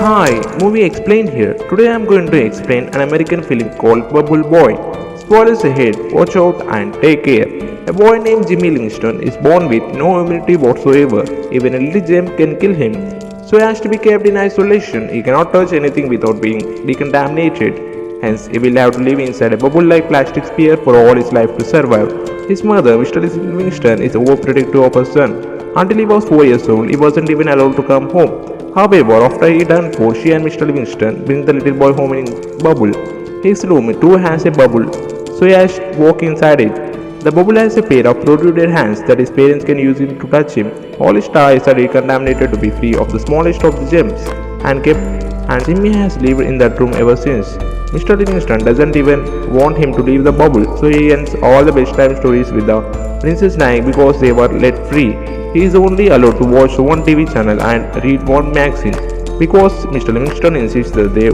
Hi, movie explained here. Today I am going to explain an American film called Bubble Boy. Spoilers ahead, watch out and take care. A boy named Jimmy Livingston is born with no immunity whatsoever. Even a little gem can kill him. So he has to be kept in isolation. He cannot touch anything without being decontaminated. Hence, he will have to live inside a bubble-like plastic sphere for all his life to survive. His mother, Mr. Livingston, is overprotective of her son. Until he was 4 years old, he wasn't even allowed to come home. However, after he turned 4, she and Mr. Livingston bring the little boy home in bubble. His room too has a bubble, so he has to walk inside it. The bubble has a pair of protruded hands that his parents can use him to touch him. All his toys are decontaminated to be free of the smallest of the gems, and Jimmy has lived in that room ever since. Mr. Livingston doesn't even want him to leave the bubble, so he ends all the bedtime stories with the princess dying because they were let free. He is only allowed to watch one TV channel and read one magazine because Mr. Livingston insists that they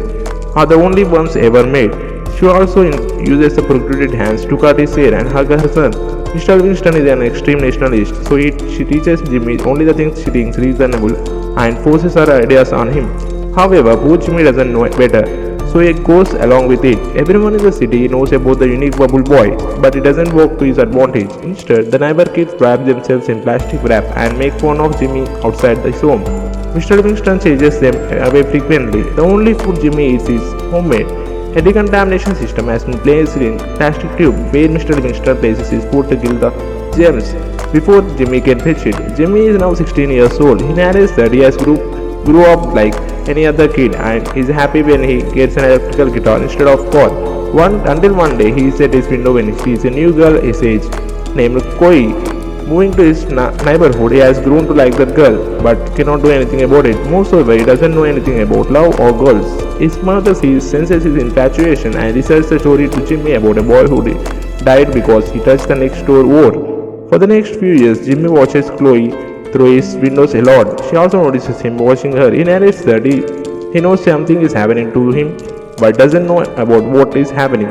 are the only ones ever made. She also uses the protruded hands to cut his hair and hug her son. Mr. Livingston is an extreme nationalist, so she teaches Jimmy only the things she thinks reasonable and forces her ideas on him. However, poor Jimmy doesn't know better, so he goes along with it. Everyone in the city knows about the unique bubble boy, but it doesn't work to his advantage. Instead, the neighbor kids wrap themselves in plastic wrap and make fun of Jimmy outside his home. Mr. Livingston chases them away frequently. The only food Jimmy eats is homemade. A decontamination system has been placed in plastic tube where Mr. Livingston places his food to kill the germs before Jimmy can fetch it. Jimmy is now 16 years old. He narrates that he has grew up like any other kid and is happy when he gets an electrical guitar instead of cord. Until one day he is at his window when he sees a new girl his age named Koi. Moving to his neighborhood, he has grown to like that girl but cannot do anything about it. Moreover, he doesn't know anything about love or girls. His mother senses his infatuation and resells the story to Jimmy about a boy who died because he touched the next door wall. For the next few years, Jimmy watches Chloe through his windows a lot. She also notices him watching her. He narrates that he knows something is happening to him but doesn't know about what is happening.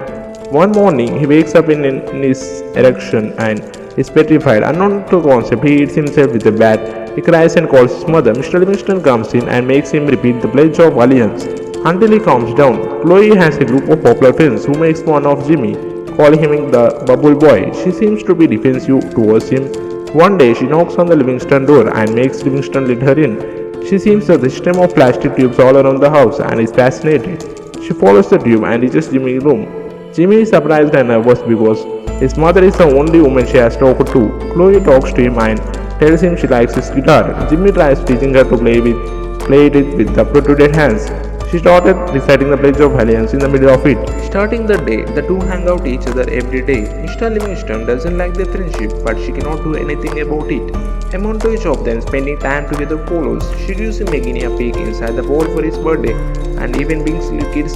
One morning, he wakes up in his erection and is petrified. Unknown to concept, he hits himself with a bat. He cries and calls his mother. Mr. Livingston comes in and makes him repeat the Pledge of Allegiance until he calms down. Chloe has a group of popular friends who makes fun of Jimmy, calling him the Bubble Boy. She seems to be defensive towards him. One day, she knocks on the Livingston door and makes Livingston let her in. She sees the system of plastic tubes all around the house and is fascinated. She follows the tube and reaches Jimmy's room. Jimmy is surprised and nervous because his mother is the only woman she has talked to. Chloe talks to him and tells him she likes his guitar. Jimmy tries teaching her to play it with the protruded hands. She started reciting the Pledge of Allegiance in the middle of it. Starting the day, the two hang out each other every day. Mr. Livingston doesn't like their friendship, but she cannot do anything about it. A montage of them spending time together follows. She gives him a guinea pig inside the bowl for his birthday and even brings little kids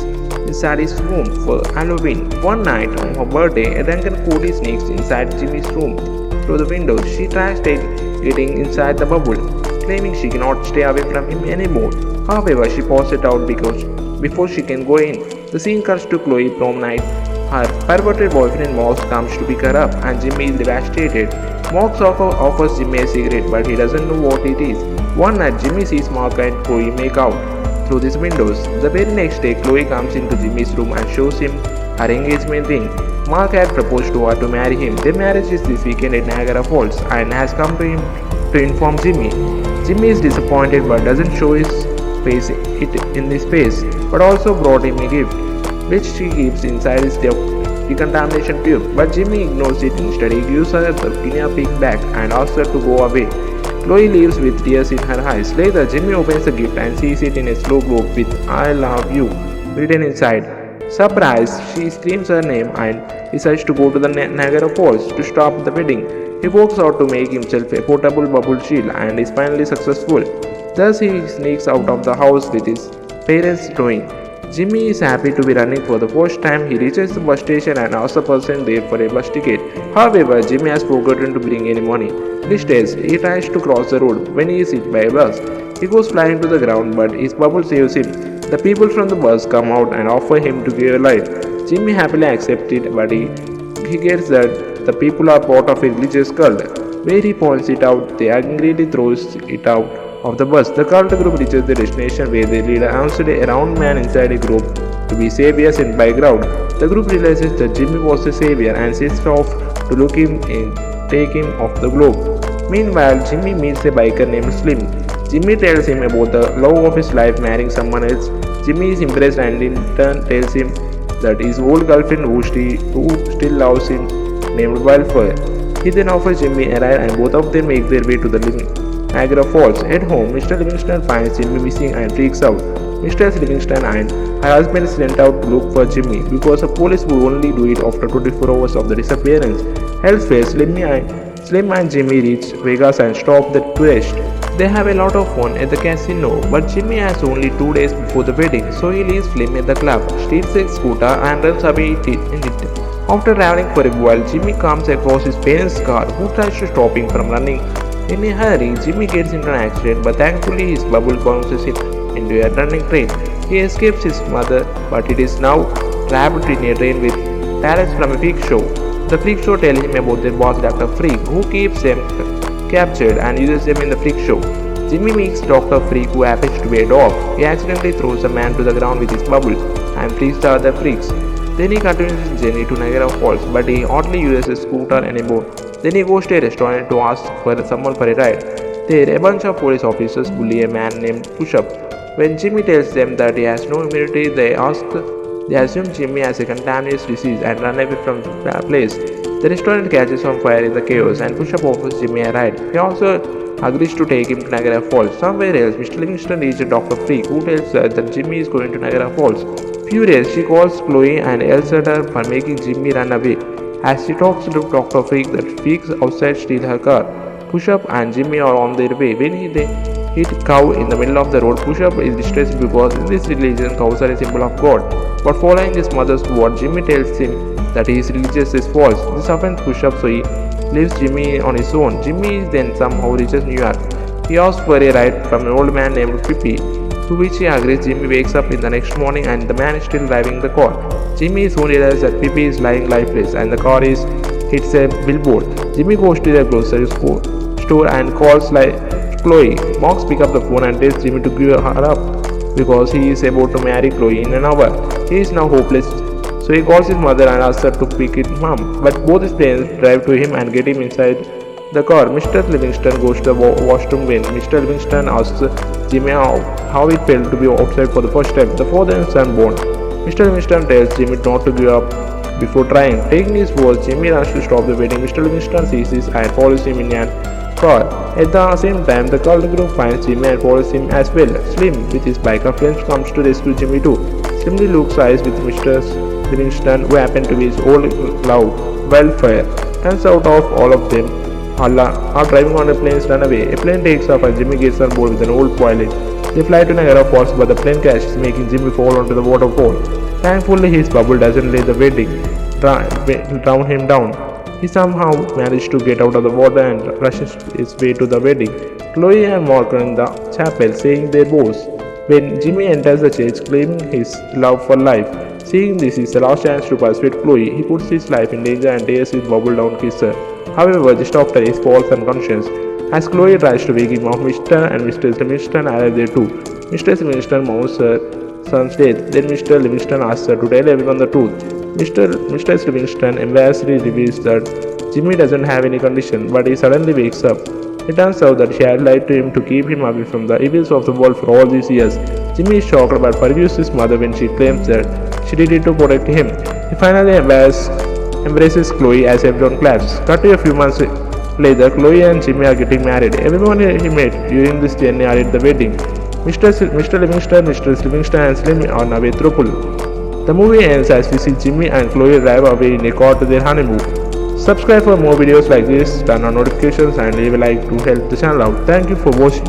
inside his room for Halloween. One night on her birthday, a drunken Cody sneaks inside Jimmy's room through the window. She tries getting inside the bubble, claiming she cannot stay away from him anymore. However, she pours it out before she can go in. The scene cuts to Chloe prom night. Her perverted boyfriend Mox comes to pick her up and Jimmy is devastated. Mox offers Jimmy a cigarette but he doesn't know what it is. One night, Jimmy sees Mark and Chloe make out through these windows. The very next day, Chloe comes into Jimmy's room and shows him her engagement ring. Mark had proposed to her to marry him. Their marriage is this weekend at Niagara Falls and has come to him to inform Jimmy. Jimmy is disappointed but doesn't show his face in his face, but also brought him a gift, which she keeps inside his decontamination tube. But Jimmy ignores it. Instead, he gives her the guinea pig back and asks her to go away. Chloe leaves with tears in her eyes. Later, Jimmy opens the gift and sees it in a slow globe with "I love you" written inside. Surprised, she screams her name and decides to go to the Niagara Falls to stop the wedding. He walks out to make himself a portable bubble shield and is finally successful. Thus, he sneaks out of the house with his parents knowing. Jimmy is happy to be running for the first time. He reaches the bus station and asks the person there for a bus ticket. However, Jimmy has forgotten to bring any money. Instead, he tries to cross the road when he is hit by a bus. He goes flying to the ground, but his bubble saves him. The people from the bus come out and offer him to give a life. Jimmy happily accepts it, but he gets that the people are part of a religious cult. Where he points it out, they angrily throws it out of the bus. The cult group reaches the destination where the leader announced a round man inside a group to be saviors in background. The group realizes that Jimmy was the savior and sets off to look him and take him off the globe. Meanwhile, Jimmy meets a biker named Slim. Jimmy tells him about the love of his life marrying someone else. Jimmy is impressed and in turn tells him that his old girlfriend who still loves him named Wildfire. He then offers Jimmy a ride and both of them make their way to the Niagara Falls. At home, Mr. Livingston finds Jimmy missing and freaks out. Mr. Livingston and her husband is sent out to look for Jimmy because the police would only do it after 24 hours of the disappearance. Elsewhere, Slim and Jimmy reach Vegas and stop the tourist. They have a lot of fun at the casino, but Jimmy has only 2 days before the wedding, so he leaves Slim at the club, steals a scooter and runs away in it. After traveling for a while, Jimmy comes across his parents' car, who tries to stop him from running. In a hurry, Jimmy gets into an accident, but thankfully his bubble bounces him into a running train. He escapes his mother, but it is now trapped in a train with talents from a freak show. The freak show tells him about their boss Dr. Freak, who keeps them captured and uses them in the freak show. Jimmy meets Dr. Freak, who happens to be a dog. He accidentally throws the man to the ground with his bubble and frees the other freaks. Then he continues his journey to Niagara Falls, but he hardly uses his scooter anymore. Then he goes to a restaurant to ask for someone for a ride. There, a bunch of police officers bully a man named Push-Up. When Jimmy tells them that he has no immunity, they assume Jimmy has a contagious disease and run away from the place. The restaurant catches on fire in the chaos and Push-Up offers Jimmy a ride. He also agrees to take him to Niagara Falls. Somewhere else, Mr. Livingston reaches Dr. Freak, who tells her that Jimmy is going to Niagara Falls. Furious, she calls Chloe and yells at her for making Jimmy run away. As she talks to Dr. Freak, that freaks outside steal her car. Push-Up and Jimmy are on their way. When they hit cow in the middle of the road, Push-Up is distressed because in this religion cows are a symbol of God. But following his mother's word, Jimmy tells him that his religious is false. This offends Push-Up, so he leaves Jimmy on his own. Jimmy then somehow reaches New York. He asks for a ride from an old man named Pippi, to which he agrees. Jimmy wakes up in the next morning and the man is still driving the car. Jimmy soon realizes that Pippi is lying lifeless and the car hits a billboard. Jimmy goes to the grocery store and calls Chloe. Mox picks up the phone and tells Jimmy to give her up because he is about to marry Chloe in an hour. He is now hopeless, so he calls his mother and asks her to pick him up. But both his parents drive to him and get him inside the car. Mr. Livingston goes to the washroom when Mr. Livingston asks Jimmy how it felt to be outside for the first time. The father and son bond. Mr. Livingston tells Jimmy not to give up before trying. Taking his words, Jimmy runs to stop the wedding. Mr. Livingston sees this and follows him in a car. At the same time, the cult group finds Jimmy and follows him as well. Slim, with his biker friends, comes to rescue Jimmy too. Slimly looks eyes with Mr. Livingston, who happened to be his old love, Wildfire. Turns out of all of them are driving on a plane's runaway. A plane takes off and Jimmy gets on board with an old pilot. They fly to Niagara Falls, but the plane crashes, making Jimmy fall onto the waterfall. Thankfully, his bubble doesn't let the wedding drown him down. He somehow managed to get out of the water and rushes his way to the wedding. Chloe and Mark are in the chapel saying their vows. When Jimmy enters the church claiming his love for life, seeing this is the last chance to persuade Chloe, he puts his life in danger and tears his bubble down kisser. However, just after he falls unconscious, as Chloe tries to wake him up, Mr. and Mrs. Livingston arrive there too. Mr. Livingston mourns her son's death. Then Mr. Livingston asks her to tell everyone the truth. Mr. Livingston embarrassedly reveals that Jimmy doesn't have any condition, but he suddenly wakes up. It turns out that she had lied to him to keep him away from the evils of the world for all these years. Jimmy is shocked but forgives his mother when she claims that she did it to protect him. He finally embraces Chloe as everyone claps. Cut to a few months later, Chloe and Jimmy are getting married. Everyone he met during this journey are at the wedding. Mr. Livingston, Mrs. Livingston and Slim are now a throuple. The movie ends as we see Jimmy and Chloe drive away in a car to their honeymoon. Subscribe for more videos like this, turn on notifications and leave a like to help the channel out. Thank you for watching.